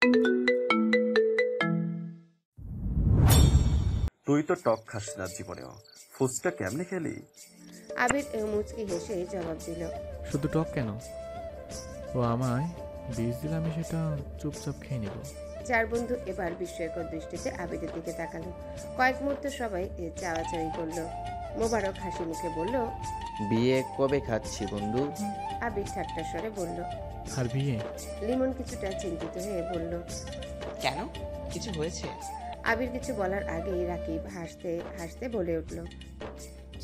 তুই তো টক খাস না জীবনেও, ফুচকা কেমনে খেলি? আবির মুচকি হেসে জবাব দিল, শুধু টক কেন, ও আমায় বীজ দিলে আমি সেটা চুপচাপ খেয়ে নিব। চার বন্ধু এবার বিস্ময়কর দৃষ্টিতে আবিরের দিকে তাকালো। কয়েক মুহূর্ত সবাই চাওয়াচাওয়ি করলো। মোবারক হাসি মুখে বলল, বিয়ে কবে খাচ্ছি বন্ধু? আবির ঠাট্টার স্বরে বলল। আর বিয়ে? লিমন কিছুটা চিন্তিত হয়ে বলল, কেন, কিছু হয়েছে? আবির কিছু বলার আগেই রাকিব হাসতে হাসতে বলে উঠল,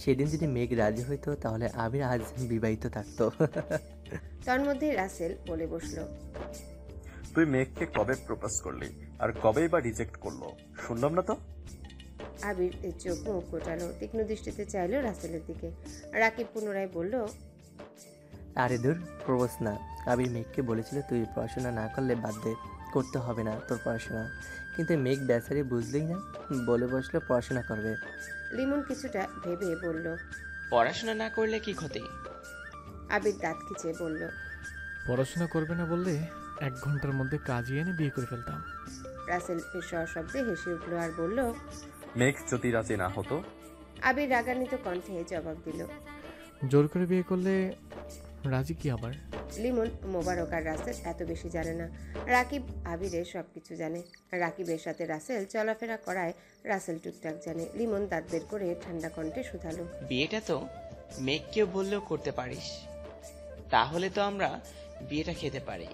সেদিন যদি মেঘ রাজি হইতো তাহলে আবির আজ বিবাহিত থাকতো। তন্মধ্যেই রাসেল বলে বসলো, তুই মেঘকে কবে প্রপোজ করলি আর কবেই বা রিজেক্ট করলো শুনলাম না তো। আবির চোখ মুখ গোটালো, তীক্ষ্ণ দৃষ্টিতে চাইলো রাসেলের দিকে। রাকিব পুনরায় বলল, আরে দূর, প্রবোজ না। আবির মেঘকে বলেছিল তুই পড়াশোনা না করলে বাদ দে, করতে হবে না তোর পড়াশোনা। কিন্তু মেঘ বেচারি বুঝলেই না, বলে বসলো পড়াশোনা করবে। লিমন কিছুটা ভেবে বলল, পড়াশোনা না করলে কি ক্ষতি? আবির দাঁত খিচে বলল, পড়াশোনা করবে না বললে 1 ঘন্টার মধ্যে কাজিয়ে এনে বিয়ে করে ফেলতাম। রাসেল সশব্দে হেসে উঠল আর বলল, মেঘ যদি রাজি না হতো? আবির রাগান্বিত কণ্ঠে জবাব দিল, জোর করে বিয়ে করলে রাজি কি আবার? লিমন, মোবারক আর রাসেল এত বেশি জানে না। রাকিব আবিরের সবকিছু জানে। রাকিবের সাথে রাসেল চলাফেরা করায় রাসেল টুকটাক জানে। লিমন দাঁত বের করে ঠান্ডা কণ্ঠে শুধালো, বিয়েটা তো মেঘকেও বললেও করতে পারিস, তাহলে তো আমরা বিয়েটা খেতে পারি,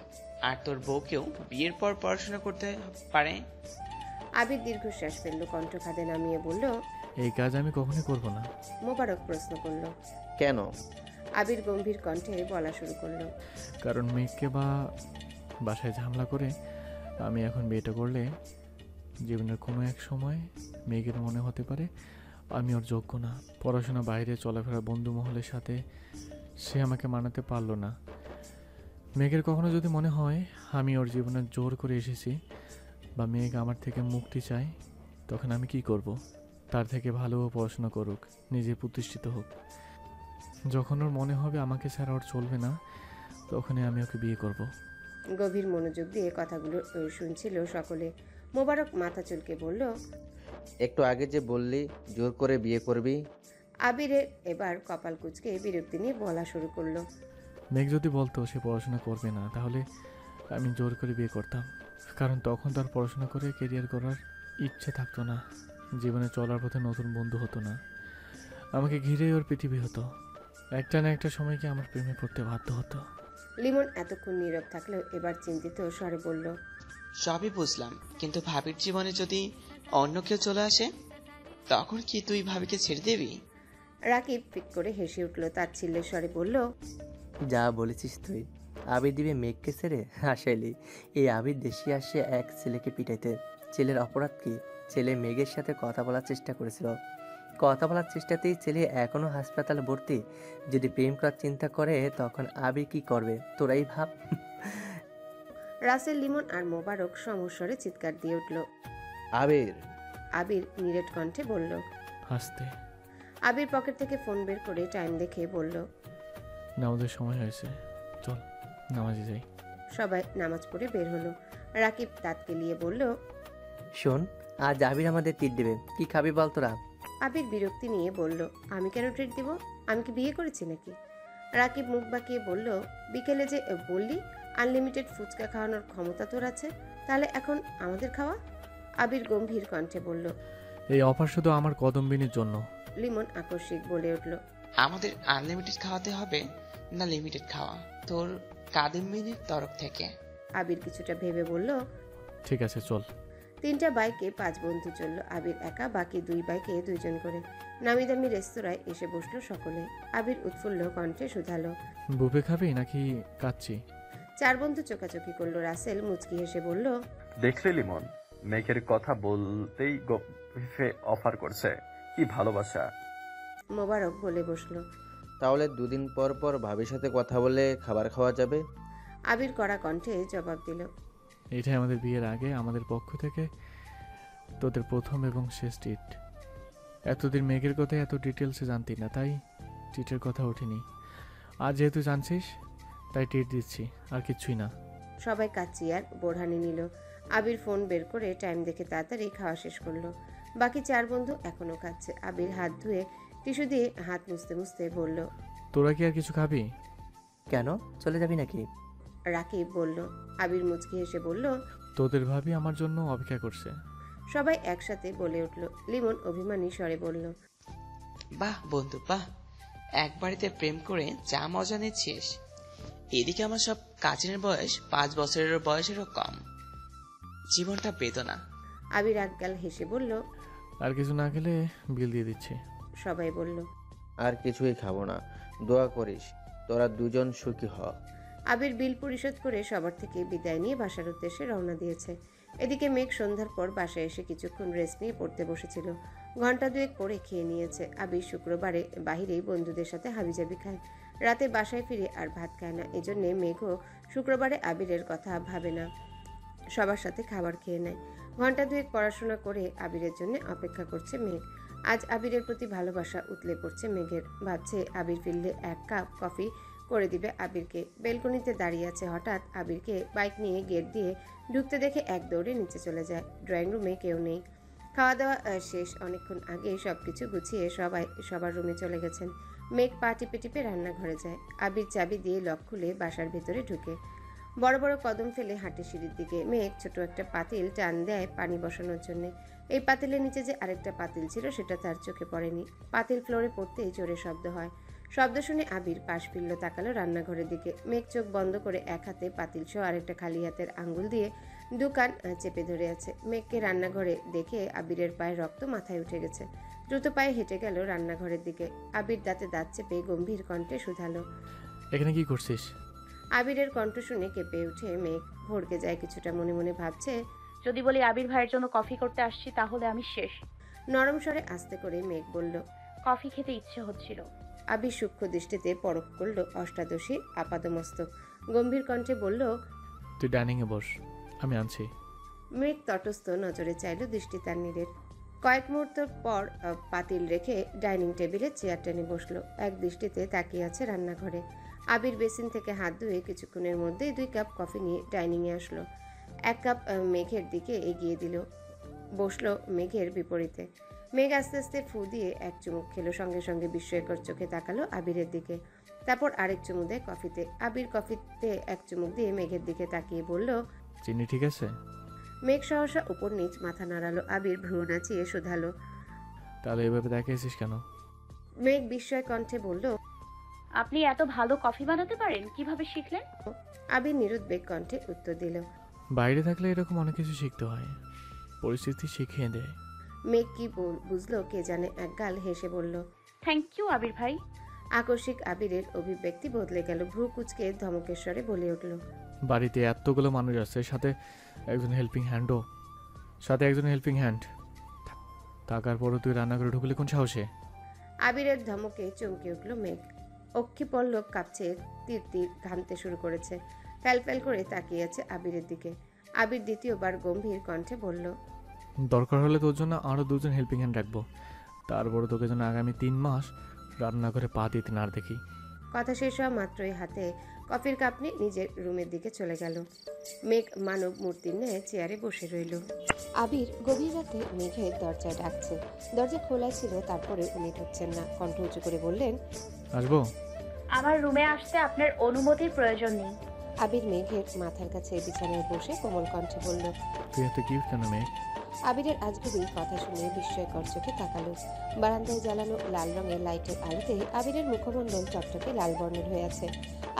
আর তোর বউকেও বিয়ের পর পড়াশোনা করতে পারে। আবির দীর্ঘশ্বাস ফেলল, কণ্ঠ খাদে নামিয়ে বলল, এই কাজ আমি কখনোই করব না। মোবারক প্রশ্ন করল। কেন? আবির গম্ভীর কণ্ঠে বলা শুরু করলো, কারণ মেঘকে বা বাসায় ঝামেলা করে আমি এখন বিয়েটা করলে জীবনের কোনো এক সময় মেঘের মনে হতে পারে আমি ওর যোগ্য না। পড়াশোনা, বাইরে চলাফেরা, বন্ধু মহলের সাথে সে আমাকে মানাতে পারলো না। মেঘের কখনো যদি মনে হয় আমি ওর জীবনে জোর করে এসেছি বা মেঘ আমার থেকে মুক্তি চায়, তখন আমি কি করব? তার থেকে ভালো পড়াশোনা করুক, নিজে প্রতিষ্ঠিত হোক। যখন ওর মনে হবে আমাকে ছাড়া ওর চলবে না, তখনই আমি ওকে বিয়ে করব। গভীর মনোযোগ দিয়ে কথাগুলো শুনছিল সকলে। মোবারক মাথা চুলকে বলল, একটু আগে যে বললি জোর করে বিয়ে করবি। আবিরের এবার কপাল কুঁচকে বিরক্তি নিয়ে বলা শুরু করলো, মেঘ যদি বলতো সে পড়াশোনা করবে না, তাহলে আমি জোর করে বিয়ে করতাম। কারণ তখন তার পড়াশোনা করে কেরিয়ার করার ইচ্ছে থাকতো না, জীবনে চলার পথে নতুন বন্ধু হতো না, আমাকে ঘিরেই ওর পৃথিবী হতো। একটা না একটা সময় কি আমার প্রেমে পড়তে বাধ্য হতো। লিমন এতক্ষণ নীরব থাকলেও এবার চিন্তিত স্বরে বলল, সবই বুঝলাম, কিন্তু ভাবির জীবনে যদি অন্য কেউ চলে আসে, তখন কি তুই ভাবিকে ছেড়ে দিবি? রাকিব পিক করে হেসে উঠল, তার ছিল্লের স্বরে বলল, যা বলেছিস তুই। আবির দিবে মেঘকে ছেড়ে? আসেলি এই আবির দেশে আসে এক ছেলেকে পিটাইতে। ছেলের অপরাধ কি? ছেলে মেঘের সাথে কথা বলার চেষ্টা করেছিল, কথা বলার চেষ্টাতেই ছেলে এখনো হাসপাতালে ভর্তি। যদি প্রেম করার চিন্তা করে তখন আবির কি করবে তোরাই ভাব। রাসেল, লিমন আর মোবারক সমস্বরে চিৎকার দিয়ে উঠল। আবির, আবির নিরেট কণ্ঠে বলল। হাসতে। আবির পকেট থেকে ফোন বের করে টাইম দেখে বলল, নামাজের সময় হয়েছে, চল নামাজে যাই। সবাই নামাজ পড়ে বের হলো। রাকিব দাঁত কেলিয়ে বলল, শোন, আজ আবির আমাদের টিট দেবে, কি খাবি বল তোরা? আবির বিরক্তি নিয়ে বলল, আমি কেন ট্রিট দিব? আমি কি বিয়ে করেছি নাকি? রাকিব মুখ বাঁকিয়ে বলল, বিকেলে যে বললি আনলিমিটেড ফুচকা খাওয়ানোর ক্ষমতা তোর আছে, তাহলে এখন আমাদের খাওয়া। আবির গম্ভীর কণ্ঠে বলল। এই অফার শুধু আমার কদম্বিনীর জন্য। লিমন আকস্মিক বলে উঠল, আমাদের আনলিমিটেড খাওয়াতে হবে না লিমিটেড খাওয়া? তোর কাদিমিনীর তরফ থেকে। আবির কিছুটা ভেবে বলল, ঠিক আছে চল। 3টা বাইকে 5 বন্ধু চলল। আবির একা, বাকি 2 বাইকে 2 জন করে। নামি দামি রেস্তোরাঁয় এসে বসলো সকলে। আবির উৎফুল্ল কণ্ঠে শুধালো, বুফে খাবি নাকি কাচ্চি? 4 বন্ধু চোকাচোকি করলো। রাসেল মুচকি হেসে বলল, দেখলে লিমন, মেঘের কথা বলতেই বুফে অফার করছে, কি ভালোবাসা। মোবারক বলে বসলো। তাহলে 2 দিন পর পর ভাবির সাথে কথা বলে খাবার খাওয়া যাবে। আবির কড়া কণ্ঠে জবাব দিল, এটাই আমাদের বিয়ের আগে আমাদের পক্ষ থেকে তোদের প্রথম এবং শেষ ট্রিট। এতদিন মেঘের কথা এত ডিটেলসে জানতি না, তাই ট্রিটের কথা ওঠেনি। আজ যেহেতু জানছিস তাই ট্রিট দিচ্ছি, আর কিছুই না। সবাই কাচ্চি আর বোরহানি নিল। আবির ফোন বের করে টাইম দেখে তাড়াতাড়ি খাওয়া শেষ করলো। বাকি 4 বন্ধু এখনো খাচ্ছে। আবির হাত ধুয়ে টিস্যু দিয়ে হাত মুছতে মুছতে বলল। তোরা কি আর কিছু খাবি? কেন, চলে যাবি নাকি? রাকিব বলল। আবির মুচকি হেসে বলল। তোদের ভাবি আমার জন্য অপেক্ষা করছে। সবাই একসাথে বলে উঠল। লিমন অভিমানী স্বরে বলল। বাহ বন্ধু বাহ, এক বাড়িতে প্রেম করে যা মজা নিচ্ছিস। এদিকে আমার সব কাজিনের বয়স 5 বছরেরও বয়সেরও কম। জীবনটা বেদনা। আবির একগাল হেসে বলল। আর কিছু না খেলে বিল দিয়ে দিচ্ছি। সবাই বলল। আর কিছুই খাবো না, দোয়া করিস তোরা দুজন সুখী হ। আবির বিল পরিশোধ করে সবার থেকে বিদায় নিয়ে বাসার উদ্দেশ্যে রওনা দিয়েছে। এদিকে মেঘ সন্ধ্যার পর বাসায় এসে কিছুক্ষণ রেস্ট নিয়ে পড়তে বসেছিল। ঘন্টা দুয়েক পরে খেয়ে নিয়েছে। আবির শুক্রবারে বাহিরেই বন্ধুদের সাথে হাবিজাবি খায়। রাতে বাসায় ফিরে আর ভাত খায় না। এজন্যে মেঘও শুক্রবারে আবিরের কথা ভাবে না, সবার সাথে খাবার খেয়ে নেয়। ঘন্টা দুয়েক পড়াশোনা করে আবিরের জন্য অপেক্ষা করছে মেঘ। আজ আবিরের প্রতি ভালোবাসা উতলে পড়ছে মেঘের। ভাবছে আবির ফিরলে 1 কাপ কফি করে দিবে আবিরকে। বেলকনিতে দাঁড়িয়ে আছে। হঠাৎ আবিরকে বাইক নিয়ে গেট দিয়ে ঢুকতে দেখে এক দৌড়ে নিচে চলে যায়। ড্রয়িং রুমে কেউ নেই। খাওয়া দাওয়া শেষ। অনেকক্ষণ আগে সবকিছু গুছিয়ে সবাই সবার রুমে চলে গেছেন। মেঘ পা টিপে টিপে রান্নাঘরে যায়। আবির চাবি দিয়ে লক খুলে বাসার ভেতরে ঢুকে বড় বড় কদম ফেলে হাঁটে সিঁড়ির দিকে। মেঘ ছোট একটা পাতিল টান দেয় পানি বসানোর জন্য। এই পাতিলের নিচে যে আরেকটা পাতিল ছিল সেটা তার চোখে পড়েনি। পাতিল ফ্লোরে পড়তেই জোরে শব্দ হয়। শব্দ শুনে আবির পাশ ফিরল, তাকালো রান্নাঘরের দিকে। মেঘ চোখ বন্ধ করে এক হাতে পাতিল সহ আরেকটা খালি হাতের আঙ্গুল দিয়ে দোকান চেপে ধরে আছে। মেঘকে রান্নাঘরে দেখে আবিরের পায়ে রক্ত মাথায় উঠে গেছে। দ্রুত পায়ে হেঁটে গেল রান্নাঘরের দিকে। আবির দাঁতে দাঁত চেপে গম্ভীর কণ্ঠে শুধালো। এখানে কি করছিস? আবিরের কণ্ঠ শুনে কেঁপে উঠে মেঘ। ভড়কে যায় কিছুটা। মনে মনে ভাবছে, যদি বলি আবির ভাইয়ের জন্য কফি করতে আসছি তাহলে আমি শেষ। নরম স্বরে আস্তে করে মেঘ বলল। কফি খেতে ইচ্ছে হচ্ছিল। আবির সূক্ষ্ম দৃষ্টিতে পরখ করল অষ্টাদশীর আপাদমস্তক। গম্ভীর কণ্ঠে বলল। তুই ডাইনিংয়ে বস, আমি আনছি। মেঘ তটস্থ নজরে চাইল দৃষ্টি তান্নিরের। কয়েক মুহূর্ত পর পাতিল রেখে ডাইনিং টেবিলে চেয়ার টেনে বসলো। এক দৃষ্টিতে তাকিয়ে আছে রান্নাঘরে। আবির বেসিন থেকে হাত ধুয়ে কিছুক্ষণের মধ্যেই 2 কাপ কফি নিয়ে ডাইনিংয়ে আসলো। 1 কাপ মেঘের দিকে এগিয়ে দিল। বসলো মেঘের বিপরীতে। মেঘ আস্তে আস্তে ফু দিয়ে এক চুমুক খেলো। সঙ্গে সঙ্গে বিস্ময়কর চোখে তাকালো আবিরের দিকে। তারপর আরেক চুমুক দেয় কফিতে। আবির কফিতে এক চুমুক দিয়ে মেঘের দিকে তাকিয়ে বলল। চিনি ঠিক আছে? মেঘ সহসা উপর নিচ মাথা নাড়ালো। আবির ভ্রু নাচিয়ে শুধালো। তাহলে এভাবে দেখাইছিস কেন? মেঘ বিস্ময় কণ্ঠে বলল। আপনি এত ভালো কফি বানাতে পারেন, কিভাবে শিখলেন? আবির নিরুদ্বেগ কণ্ঠে উত্তর দিল। বাইরে থাকলে এরকম অনেক কিছু শিখতে হয়, পরিস্থিতি শিখিয়ে দেয়। মেঘ কি বুঝলো কে জানে, একগাল হেসে বলল। থ্যাংক ইউ আবির ভাই। আকস্মিক আবিরের অভিব্যক্তি বদলে গেল। ভ্রু কুচকে ধমকেশ্বরে বলে উঠল। বাড়িতে এতগুলো মানুষ আছে, সাথে একজন হেল্পিং হ্যান্ড থাকার পরও তুই রান্না করে ঢুকলি কোন সাহসে? আবিরের ধমকে চমকে উঠল মেঘ। অক্ষি পল্লব কাঁপছে, তীর তীর ঘামতে শুরু করেছে। ফ্যাল ফ্যাল করে তাকিয়ে আছে আবিরের দিকে। আবির দ্বিতীয়বার গম্ভীর কণ্ঠে বলল। দরকার হলে তোর জন্য আরও 2 জন হেল্পিং হ্যান্ড রাখবো, তারপরে তোকে যেন আগামী 3 মাস রান্না করে পা দিতে না দেখি। কথা শেষ হওয়া মাত্রই হাতে কফির কাপ নিয়ে নিজের রুমের দিকে চলে গেল। মেঘ মানব মূর্তির ন্যায় চেয়ারে বসে রইল। আবির গভীর রাতে মেঘের দরজায় ডাকছে। দরজা খোলা ছিল, তারপরে উনি ঢুকছেন না। কণ্ঠ উঁচু করে বললেন। আসবো? আমার রুমে আসতে আপনার অনুমতির প্রয়োজন নেই। আবির মেঘের মাথার কাছে বিছানায় বসে কোমল কণ্ঠে বলল। তুই এত কিউট কেন মেঘ? আবিরের আজগুবি কথা শুনে বিস্ময়কর চোখে তাকালো। বারান্দায় জ্বালানো লাল রঙের লাইটের আলোতে আবিরের মুখমণ্ডল চকচকে লাল বর্ণের হয়ে আছে।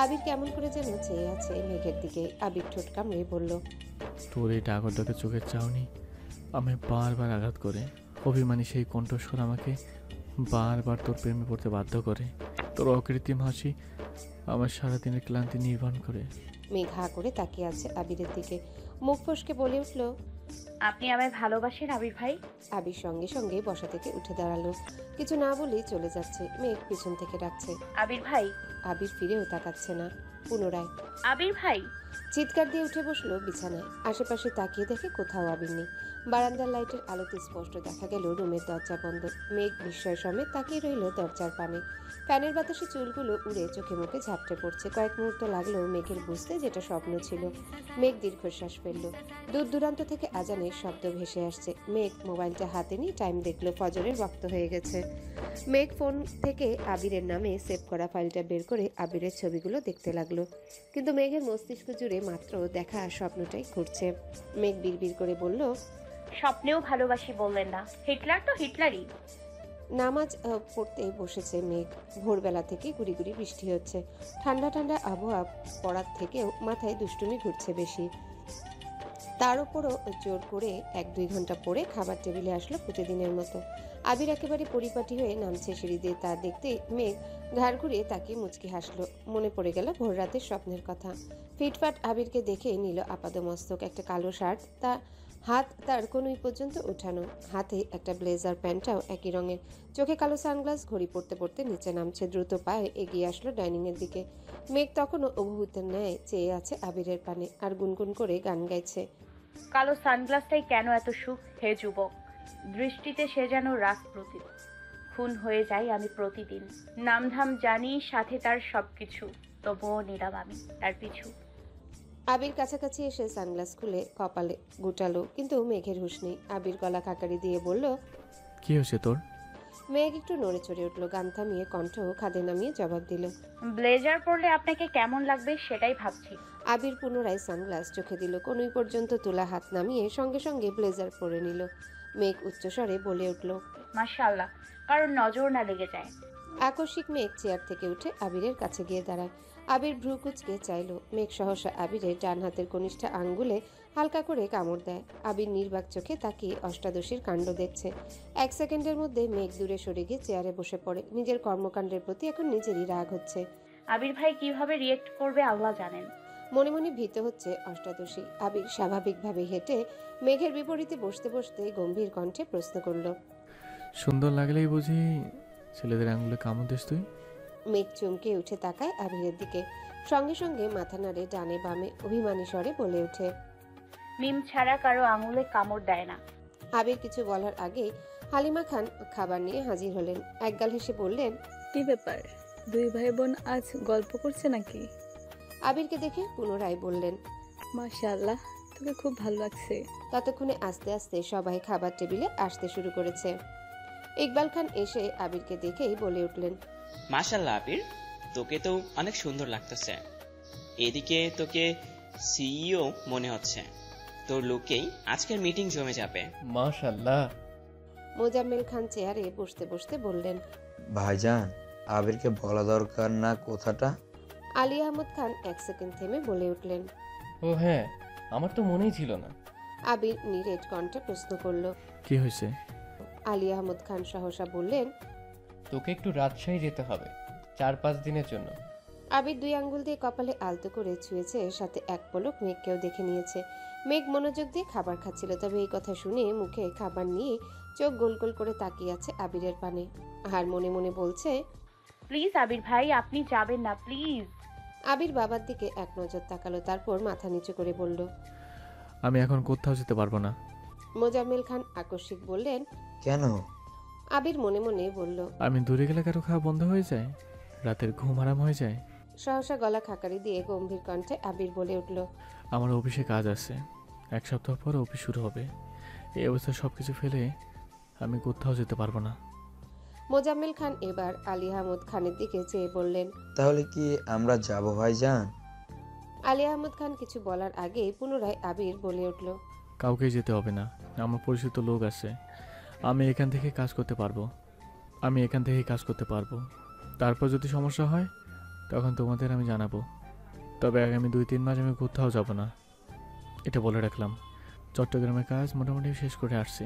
আবির কেমন করে যেন চেয়ে আছে মেঘের দিকে। আবির ঠোঁট কামড়ে বলল। তোর এই ডাগরটাকে চোখের চাউনি আমায় বারবার আঘাত করে। অভিমানী সেই কণ্ঠস্বর আমাকে বারবার তোর প্রেমে পড়তে বাধ্য করে। তোর অকৃত্রিম হাসি আমার সারাদিনের ক্লান্তি নির্বাণ করে। মেঘ হা করে তাকিয়ে আছে আবিরের দিকে। মুখ ফসকে বলে উঠল। আপনি আমায় ভালোবাসেন আবির ভাই? আবির সঙ্গে সঙ্গে বসা থেকে উঠে দাঁড়ালো। কিছু না বলেই চলে যাচ্ছে। মেঘ পিছন থেকে ডাকছে। আবির ভাই। আবির ফিরেও তাকাচ্ছে না। পুনরায়। আবির ভাই, চিৎকার দিয়ে উঠে বসলো বিছানায়। আশেপাশে তাকিয়ে দেখে কোথাও আবির নেই। বারান্দার লাইটের আলোতে স্পষ্ট দেখা গেল রুমের দরজা বন্ধ। মেঘ বিস্ময় সমেত তাকিয়ে রইল দরজার পানে। ফ্যানের বাতাসে চুলগুলো উড়ে চোখে মুখে ঝাপটে পড়ছে। কয়েক মুহূর্ত লাগলো মেঘের বুঝতে যেটা স্বপ্ন ছিল। মেঘ দীর্ঘশ্বাস ফেলল। দূর দূরান্ত থেকে আজানের শব্দ ভেসে আসছে। মেঘ মোবাইলটা হাতে নিয়ে টাইম দেখলো, ফজরের ওয়াক্ত হয়ে গেছে। মেঘ ফোন থেকে আবিরের নামে সেভ করা ফাইলটা বের করে আবিরের ছবিগুলো দেখতে লাগলো। কিন্তু মেঘের মস্তিষ্ক জুড়ে মাত্র দেখা স্বপ্নটাই ঘুরছে। মেঘ বিড়বিড় করে বলল, স্বপ্নেও ভালোবাসি বললেন না? হিটলার তো হিটলারই। নামাজ পড়তে বসেছে মেঘ। ভোরবেলা থেকে গুড়ি গুড়ি বৃষ্টি হচ্ছে। ঠান্ডা ঠান্ডা আবহাওয়া পড়ার থেকেও মাথায় দুষ্টুমি ঘুরছে বেশি। তার উপরও জোর করে 1-2 ঘন্টা পরে খাবার টেবিলে আসলো প্রতিদিনের মতো। আবির একেবারে পরিপাটি হয়ে নামছে সিঁড়ি দিয়ে। তা দেখতে মেঘ ঘাড় ঘুরিয়ে তাকিয়ে মুচকি হাসলো। মনে পড়ে গেল ভোর রাতের স্বপ্নের কথা। ফিটফাট আবিরকে দেখে নিল আপাদমস্তক। একটা কালো শার্ট, হাত তার কনুই পর্যন্ত উঠানো, হাতে একটা ব্লেজার প্যান্টটাও একই রঙের। চোখে কালো সানগ্লাস। ঘড়ি পড়তে পড়তে নিচে নামছে। দ্রুত পায়ে এগিয়ে আসলো ডাইনিং এর দিকে। মেঘ তখনও অভিভূতের ন্যায় চেয়ে আছে আবিরের পানে আর গুনগুন করে গান গাইছে। কালো সানগ্লাসটাই কেন এত সুখ হে যুবক, দৃষ্টিতে সে যেন রাজপ্রতীক। খুন হয়ে যাই আমি প্রতিদিন, নামধাম জানি সাথে তার সবকিছু, তবুও নিলাম আমি তার পিছু। আবির কাছাকাছি এসে সানগ্লাস খুলে কপালে গুটালো, কিন্তু মেঘের হুঁশ নেই। আবির গলা খাকারি দিয়ে বলল, কি হয়েছে তোর? মেঘ একটু নড়ে চড়ে উঠল। গান থামিয়ে কণ্ঠ খাদে নামিয়ে জবাব দিল, ব্লেজার পরলে আপনাকে কেমন লাগবে সেটাই ভাবছি। আবির পুনরায় সানগ্লাস চোখে দিল। কনুই পর্যন্ত তোলা হাত নামিয়ে সঙ্গে সঙ্গে ব্লেজার পরে নিল। মেঘ উচ্চস্বরে বলে উঠল, মাশাআল্লাহ, কারণ নজর না লেগে যায়। আকস্মিক মেঘ চেয়ার থেকে উঠে আবিরের কাছে গিয়ে দাঁড়ায়। আবির ভ্রু কুচকে চাইল। মেঘ সহসা আবিরের ডান হাতের কনিষ্ঠা আঙ্গুলে হালকা করে কামড় দেয়। আবির নির্বাক চোখে তাকিয়ে অষ্টাদশীর কাণ্ড দেখছে। 1 সেকেন্ডের মধ্যে মেঘ দূরে সরে গিয়ে চেয়ারে বসে পড়ে। নিজের কর্মকাণ্ডের প্রতি এখন নিজেরই রাগ হচ্ছে। আবির ভাই কিভাবে রিয়েক্ট করবে আল্লাহ জানেন। মনে মনে ভীত হচ্ছে অষ্টাদশী। আবির স্বাভাবিকভাবে হেঁটে মেঘের বিপরীতে বসতে বসতে গম্ভীর কণ্ঠে প্রশ্ন করল, সুন্দর লাগলেই বুঝি ছেলেদের আঙুলে কামড় দিস তুই? মেঘ চমকে উঠে তাকায় আবিরের দিকে। সঙ্গে সঙ্গে মাথা নাড়ে ডানে বামে। অভিমানী স্বরে বলে ওঠে, মিম ছাড়া কারো আঙুলে কামড় দেয় না। আবির কিছু বলার আগেই হালিমা খান খাবার নিয়ে হাজির হলেন। একগাল হেসে বললেন, কি ব্যাপার, 2 ভাই বোন আজ গল্প করছে নাকি? আবিরকে দেখে পুনরায় বললেন, মাশাআল্লাহ, তোকে খুব ভালো লাগছে। ততক্ষণে আস্তে আস্তে সবাই খাবার টেবিলে আসতে শুরু করেছে। ইকবাল খান এসে আবিরকে দেখেই বলে উঠলেন, মাশাআল্লাহ আবির, তোকে তো অনেক সুন্দর লাগতেছে। এদিকে তোকে সিইও মনে হচ্ছে। তোর লোকেই আজকের মিটিং জমে যাবে। মাশাআল্লাহ। মোজাম্মেল খান চেয়ারে বসতে বসতে বললেন, ভাইজান, আবিরকে বলা দরকার না কথাটা? আলী আহমদ খান 1 সেকেন্ড থেমে বলে উঠলেন, ও হ্যাঁ, আমার তো মনেই ছিল না। আবির নিরেট কণ্ঠে প্রশ্ন করল, কি হয়েছে? আলী আহমদ খান সহসা বললেন, তোকে একটু রাজশাহী যেতে হবে 4-5 দিনের জন্য। আবির 2 আঙ্গুল দিয়ে কপালে আলতো করে ছুঁয়েছে, সাথে এক পলক মেঘকেও দেখে নিয়েছে। মেঘ মনোযোগ দিয়ে খাবার খাচ্ছিল, তবে এই কথা শুনে মুখে খাবার নিয়ে চোখ গোল গোল করে তাকিয়ে আছে আবিরের পানে। আর মনে মনে বলছে, প্লিজ আবির ভাই, আপনি যাবেন না প্লিজ। আবির বাবার দিকে এক নজর তাকালো, তারপর মাথা নিচু করে বলল, আমি এখন কোথাও যেতে পারবো না। মোজাম্মেল খান আকস্মিক বললেন, কেন? আবির মনে মনে বলল, আমি দূরে গেলে কারো খাওয়া বন্ধ হয়ে যায়, রাতের ঘুম হারাম হয়ে যায়। সহসা গলা খাকারি দিয়ে গম্ভীর কণ্ঠে আবির বলে উঠল, আমার অফিসে কাজ আছে, 1 সপ্তাহ পর অফিস শুরু হবে। এই অবস্থায় সব কিছু ফেলে আমি কোথাও যেতে পারবো না। মোজাম্মেল খান এবার আলী আহমদ খানের দিকে চেয়ে বললেন, তাহলে কি আমরা যাব ভাইজান? আলী আহমদ খান কিছু বলার আগে পুনরায় আবির বলে উঠল, কাউকে যেতে হবে না, আমার পরিচিত লোক আছে, আমি এখান থেকে কাজ করতে পারবো। তারপর যদি সমস্যা হয় তখন তোমাদের আমি জানাবো। তবে আগামী 2-3 মাস আমি কোথাও যাব না, এটা বলে রাখলাম। চট্টগ্রামের কাজ মোটামুটি শেষ করে আসছি,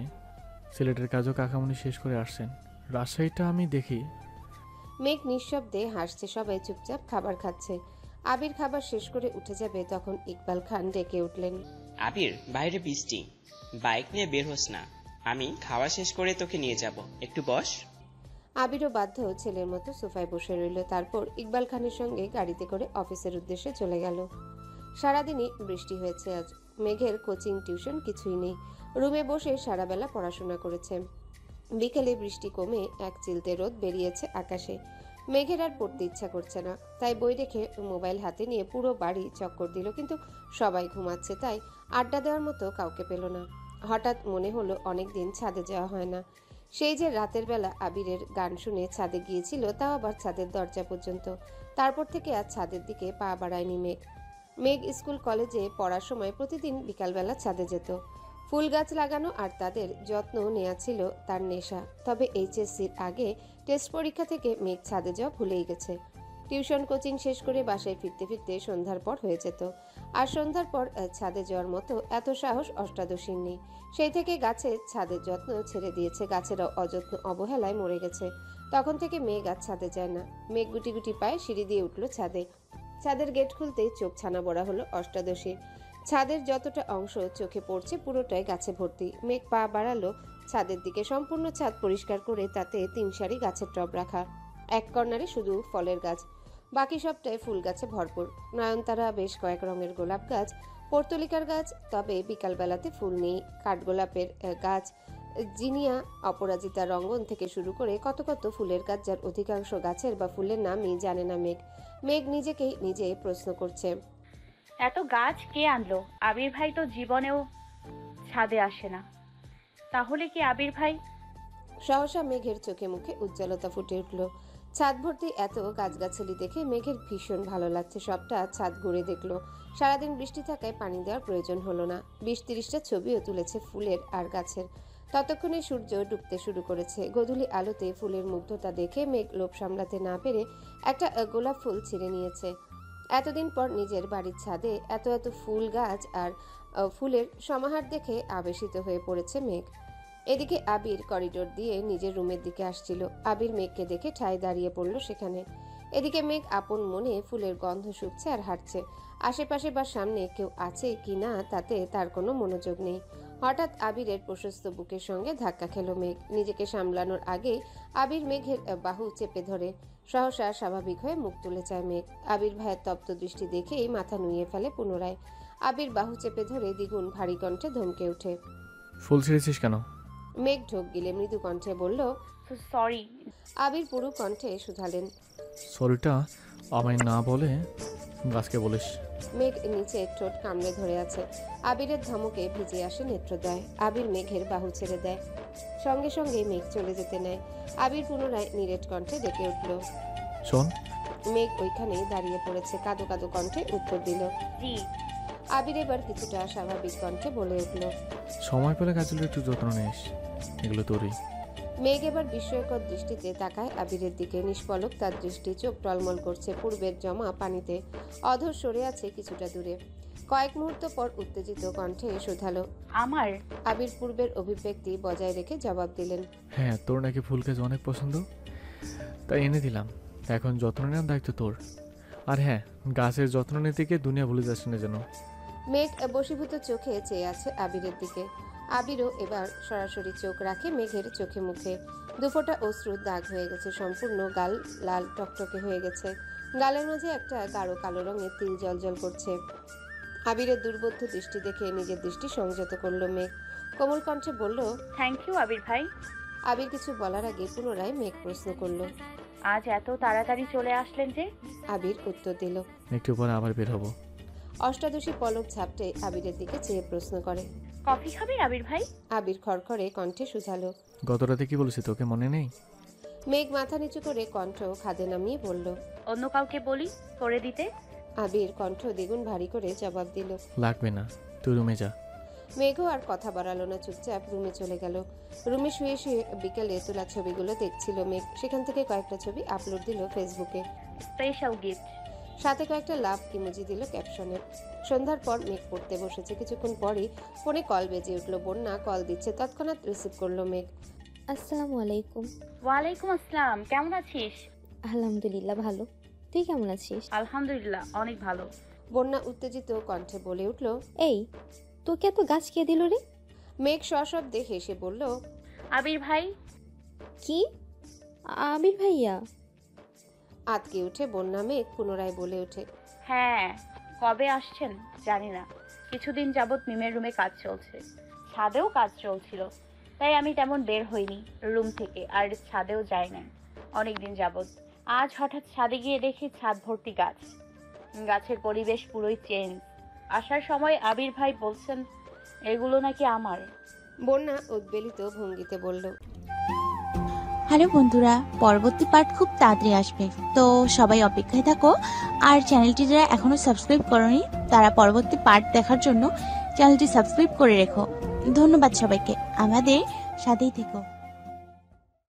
সিলেটের কাজও কাকামুনি শেষ করে আসছেন, রাজশাহীটা আমি দেখি। মেঘ নিঃশব্দে হাসছে, সবাই চুপচাপ খাবার খাচ্ছে। আবির খাবার শেষ করে উঠে যাবে, তখন ইকবাল খান ডেকে উঠলেন, আবির, বাইরে বৃষ্টি, বাইক নিয়ে বের হোস না। আমি খাওয়া শেষ করে তোকে নিয়ে যাব, একটু বস। আবিরও বাধ্য ছেলের মতো সোফায় বসে রইল। তারপর ইকবাল খানের সঙ্গে গাড়িতে করে অফিসের উদ্দেশ্যে চলে গেল। সারাদিনই বৃষ্টি হয়েছে আজ। মেঘের কোচিং টিউশন কিছুই নেই, রুমে বসে সারাবেলা পড়াশোনা করেছে। বিকেলে বৃষ্টি কমে এক চিলতে রোদ বেরিয়েছে আকাশে। মেঘের আর পড়তে ইচ্ছা করছে না, তাই বই রেখে মোবাইল হাতে নিয়ে পুরো বাড়ি চক্কর দিল, কিন্তু সবাই ঘুমাচ্ছে, তাই আড্ডা দেওয়ার মতো কাউকে পেল না। হঠাৎ মনে হলো অনেকদিন ছাদে যাওয়া হয় না। সেই যে রাতের বেলা আবিরের গান শুনে ছাদে গিয়েছিল, তাও আবার ছাদের দরজা পর্যন্ত। তারপর থেকে আর ছাদের দিকে পা বাড়ায়নি মেঘ। মেঘ স্কুল কলেজে পড়ার সময় প্রতিদিন বিকালবেলা ছাদে যেত। ফুল গাছ লাগানো আর তাদের যত্ন নেওয়া ছিল তার নেশা। তবে এইচএসসির আগে টেস্ট পরীক্ষা থেকে মেঘ ছাদে যাওয়া ভুলেই গেছে। টিউশন কোচিং শেষ করে বাসায় ফিরতে ফিরতে সন্ধ্যার পর হয়ে যেত। আর সন্ধ্যার পর ছাদে যাওয়ার মতো এত সাহস অষ্টাদশীর নেই। সেই থেকে গাছের ছাদের যত্ন ছেড়ে দিয়েছে, গাছেরা অযত্ন অবহেলায় মরে গেছে। তখন থেকে মেঘ আর ছাদে যায় না। মেঘ গুটি গুটি পায়ে সিঁড়ি দিয়ে উঠল ছাদে। ছাদের গেট খুলতেই চোখ ছানা বড়া হলো অষ্টাদশীর। ছাদের যতটা অংশ চোখে পড়ছে পুরোটাই গাছে ভর্তি। মেঘ পা বাড়ালো ছাদের দিকে। সম্পূর্ণ ছাদ পরিষ্কার করে তাতে 3 সারি গাছের টব রাখা। এক কর্নারে শুধু ফলের গাছ, বাকি সবটাই ফুল গাছে ভরপুর। নয়নতারা, বেশ কয়েক রঙের গোলাপ গাছ, পর্তুলিকার গাছ, তবে বিকালবেলাতে ফুল নেই। কাঠগোলাপের গাছ, জিনিয়া, অপরাজিতা, রঙ্গন থেকে শুরু করে কত কত ফুলের গাছ, যার অধিকাংশ গাছের বা ফুলের নামই জানে না মেঘ। মেঘ নিজেকেই নিজে প্রশ্ন করছে, এত গাছ কে আনলো? আবির ভাই তো জীবনেও ছাদে আসে না, তাহলে কি আবির ভাই? সহসা মেঘের চোখে মুখে উজ্জ্বলতা ফুটে উঠল। ছাদ ভর্তি এত গাছগাছালি দেখে মেঘের ভীষণ ভালো লাগছে। সবটা ছাদ ঘুরে দেখলো। সারাদিন বৃষ্টি থাকায় পানি দেওয়ার প্রয়োজন হলো না। 20-30টা ছবিও তুলেছে ফুলের আর গাছের। ততক্ষণে সূর্য ডুবতে শুরু করেছে। গোধূলি আলোতে ফুলের মুগ্ধতা দেখে মেঘ লোভ সামলাতে না পেরে একটা গোলাপ ফুল ছিঁড়ে নিয়েছে। এতদিন পর নিজের বাড়ির ছাদে এত এত ফুল গাছ আর ফুলের সমাহার দেখে আবেশিত হয়ে পড়েছে মেঘ। এদিকে আবির করিডোর দিয়ে নিজের রুমের দিকে আসছিল। আবির মেঘকে দেখে ঠায় দাঁড়িয়ে পড়ল সেখানে। এদিকে মেঘ আপন মনে ফুলের গন্ধ শুকছে আর হাঁটছে। আশেপাশে বা সামনে কেউ আছে কি না তাতে তার কোনো মনোযোগ নেই। হঠাৎ আবিরের প্রশস্ত বুকের সঙ্গে ধাক্কা খেলো মেঘ। নিজেকে সামলানোর আগেই আবির মেঘের বাহু চেপে ধরে। সহসা স্বাভাবিক হয়ে মুখ তুলে চায় মেঘ। আবির ভাইয়ের তপ্ত দৃষ্টি দেখেই মাথা নুইয়ে ফেলে পুনরায়। আবির বাহু চেপে ধরে দ্বিগুণ ভারী কণ্ঠে ধমকে ওঠে, ফুল ছিঁড়েছিস কেন? মেঘ ঢোক গিলে মৃদু কণ্ঠে বলল, সরি। আবির পুরু কণ্ঠে শুধালেন, সরিটা আমায় না বলে গাছকে বলিস। মেঘ নিচে ঠোঁট কামড়ে ধরে আছে। আবিরের ধমকে ভিজে আসে নেত্রদয়। আবির মেঘের বাহু ছেড়ে দেয়। সঙ্গে সঙ্গে মেঘ চলে যেতে নেয়। আবির পুনরায় নিরেট কণ্ঠে ডেকে উঠল। শোন। মেঘ ওইখানেই দাঁড়িয়ে পড়েছে। কাঁদো কাঁদো কণ্ঠে উত্তর দিল। জি। আবির এবার কিছুটা স্বাভাবিক কণ্ঠে বলে উঠল, সময় পেলে গাছগুলো একটু যত্ন নিস, এগুলো তোরই। মেঘ এবার বিস্ময়কর দৃষ্টিতে তাকায় আবিরের দিকে। নিষ্পলক তার দৃষ্টি, চোখ টলমল করছে পূর্বের জমা পানিতে। অধর সরে আছে কিছুটা দূরে। কয়েক মুহূর্ত পর উত্তেজিত কণ্ঠে শুধালো, আমার? আবির পূর্বের অভিব্যক্তি বজায় রেখে জবাব দিলেন, হ্যাঁ, তোর নাকি ফুল গাছ অনেক পছন্দ, তাই এনে দিলাম। এখন যত্ন নেওয়ার দায়িত্ব তোর। আর হ্যাঁ, গাছের যত্ন নিতে গিয়ে দুনিয়া ভুলে যাস না যেন। মেঘ বশীভূত চোখে চেয়ে আছে আবিরের দিকে। আবিরও এবার সরাসরি চোখ রাখে মেঘের চোখে মুখে। দুফোঁটা অশ্রুর দাগ হয়ে গেছে। সম্পূর্ণ গাল লাল টকটকে হয়ে গেছে। গালের মাঝে একটা গাঢ় কালো রঙের তিল জলজল করছে। আবিরের দুর্বোধ্য দৃষ্টি দেখে নিজের দৃষ্টি সংযত করলো মেঘ। কোমল কণ্ঠে বলল, থ্যাংক ইউ আবির ভাই। আবির কিছু বলার আগে পুনরায় মেঘ প্রশ্ন করলো, আজ এত তাড়াতাড়ি চলে আসলেন যে? আবির উত্তর দিল, একটু পরে আবার বের হবো। অষ্টাদশী পলক ঝাপটে আবিরের দিকে চেয়ে প্রশ্ন করে, কফি খাবে আবির ভাই? আবির খড়খড়ে কণ্ঠে শুধালো, গত রাতে কি বলেছি তোকে মনে নেই? মেঘ মাথা নিচু করে কণ্ঠ খাদে নামিয়ে বলল, অন্য কাউকে বলি করে দিতে। আবির কণ্ঠ দ্বিগুণ ভারী করে জবাব দিল, লাগবে না, তুই রুমে যা। মেঘও আর কথা বাড়ালো না, চুপচাপ রুমে চলে গেল। রুমে শুয়ে শুয়ে বিকেলে তোলা ছবিগুলো দেখছিল মেঘ। সেখান থেকে কয়েকটা ছবি আপলোড দিল ফেসবুকে। স্পেশাল গিফট, সাথে কয়েকটা লাভ ইমোজি দিল ক্যাপশনে। সন্ধ্যার পর মেঘ পড়তে বসেছে। কিছুক্ষণ পরই ফোনে কল বেজে উঠল। বন্যা কল দিচ্ছে। তৎক্ষণাৎ রিসিভ করলো মেঘ। আসসালামু আলাইকুম। ওয়ালাইকুম আসসালাম, কেমন আছিস? আলহামদুলিল্লাহ ভালো, তুই কেমন আছিস? আলহামদুলিল্লাহ অনেক ভালো। বন্যা উত্তেজিত কণ্ঠে বলে উঠল, এই তোকে এত গাছ কে দিল রে? মেঘ সশব্দে হেসে বলল, আবির ভাই। কি? আবির ভাইয়া। আতকে উঠে বন্যা মেঘ পুনরায় বলে ওঠে, হ্যাঁ, কবে আসছেন জানি না। কিছুদিন যাবৎ মিমের রুমে কাজ চলছে, ছাদেও কাজ চলছিল, তাই আমি তেমন বের হইনি রুম থেকে, আর ছাদেও যাই না অনেকদিন যাবৎ। আজ হঠাৎ ছাদে গিয়ে দেখি ছাদ ভর্তি গাছ, গাছের পরিবেশ পুরোই চেঞ্জ। আসার সময় আবির ভাই বলছেন এগুলো নাকি আমার। বন্যা উদ্বেলিত ভঙ্গিতে বলল, হ্যালো বন্ধুরা, পরবর্তী পার্ট খুব তাড়াতাড়ি আসবে, তো সবাই অপেক্ষায় থাকো। আর চ্যানেলটি যারা এখনো সাবস্ক্রাইব করোনি তারা পরবর্তী পার্ট দেখার জন্য চ্যানেলটি সাবস্ক্রাইব করে রেখো। ধন্যবাদ সবাইকে, আমাদের সাথেই থেকো।